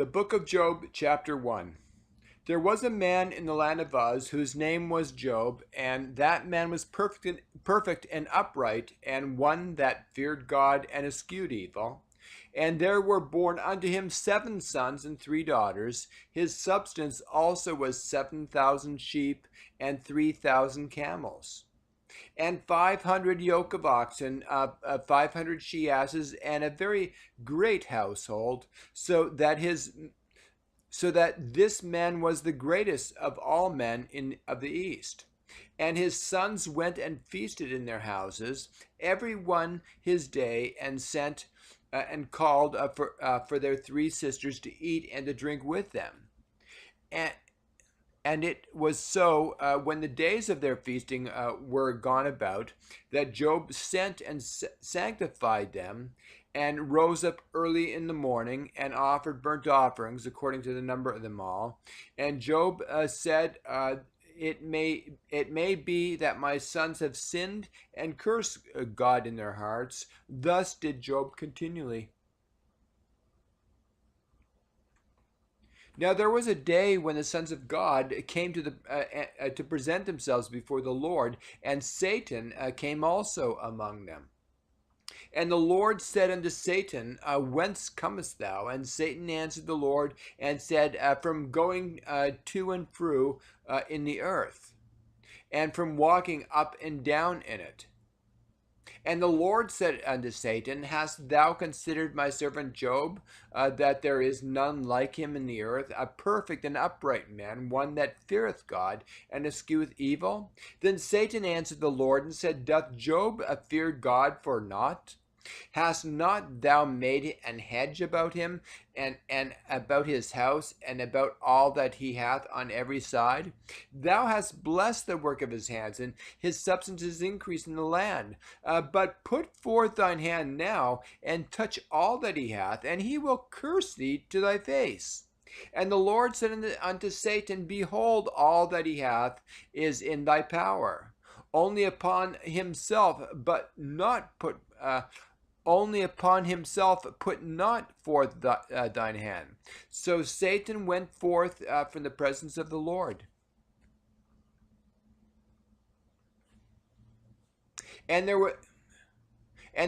The Book of Job, Chapter 1. There was a man in the land of Uz whose name was Job, and that man was perfect and upright, and one that feared God and eschewed evil. And there were born unto him 7 sons and 3 daughters. His substance also was 7,000 sheep and 3,000 camels, and 500 yoke of oxen, 500 she asses, and a very great household, so that this man was the greatest of all men of the East. And his sons went and feasted in their houses, every one his day, and sent and called for their 3 sisters to eat and to drink with them. And and it was so, when the days of their feasting were gone about, that Job sent and sanctified them, and rose up early in the morning, and offered burnt offerings according to the number of them all. And Job said, it may be that my sons have sinned and cursed God in their hearts. Thus did Job continually. Now there was a day when the sons of God came to present themselves before the Lord, and Satan came also among them. And the Lord said unto Satan, Whence comest thou? And Satan answered the Lord and said, From going to and fro in the earth, and from walking up and down in it. And the Lord said unto Satan, Hast thou considered my servant Job, that there is none like him in the earth, a perfect and upright man, one that feareth God, and escheweth evil? Then Satan answered the Lord and said, Doth Job fear God for naught? Hast not thou made an hedge about him, and about his house, and about all that he hath on every side? Thou hast blessed the work of his hands, and his substance is increased in the land. But put forth thine hand now, and touch all that he hath, and he will curse thee to thy face. And the Lord said unto Satan, Behold, all that he hath is in thy power. Only upon himself, put not forth thine hand. So Satan went forth from the presence of the Lord. And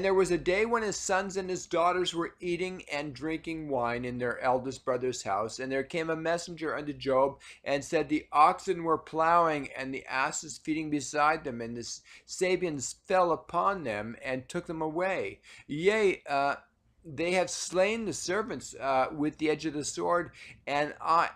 there was a day when his sons and his daughters were eating and drinking wine in their eldest brother's house. And there came a messenger unto Job, and said, The oxen were plowing, and the asses feeding beside them, and the Sabeans fell upon them, and took them away. Yea, they have slain the servants with the edge of the sword, and I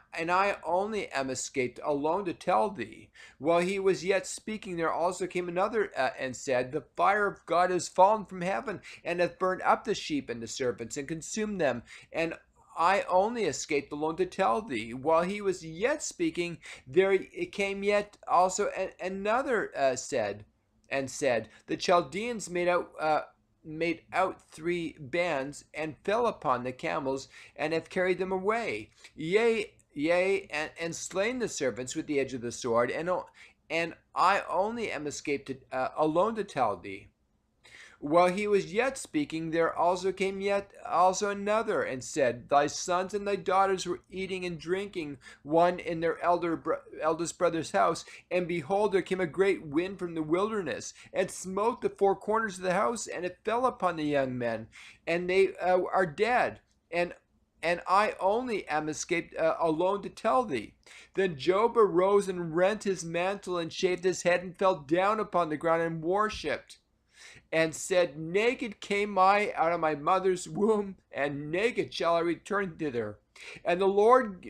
only am escaped alone to tell thee. While he was yet speaking, there also came another and said, The fire of God is fallen from heaven, and hath burned up the sheep and the servants, and consumed them. And I only escaped alone to tell thee. While he was yet speaking, there came yet also another said, The Chaldeans made out 3 bands, and fell upon the camels, and have carried them away. Yea, and slain the servants with the edge of the sword, and I only am escaped alone to tell thee. While he was yet speaking, there also came yet also another, and said, Thy sons and thy daughters were eating and drinking one in their eldest brother's house, and behold, there came a great wind from the wilderness, and smote the 4 corners of the house, and it fell upon the young men, and they are dead. And I only am escaped alone to tell thee. Then Job arose and rent his mantle, and shaved his head, and fell down upon the ground, and worshipped, and said, Naked came I out of my mother's womb, and naked shall I return thither. And the Lord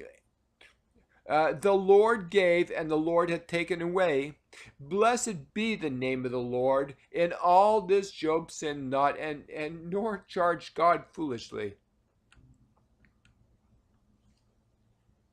gave, and the Lord hath taken away. Blessed be the name of the Lord. In all this Job sinned not, and nor charged God foolishly.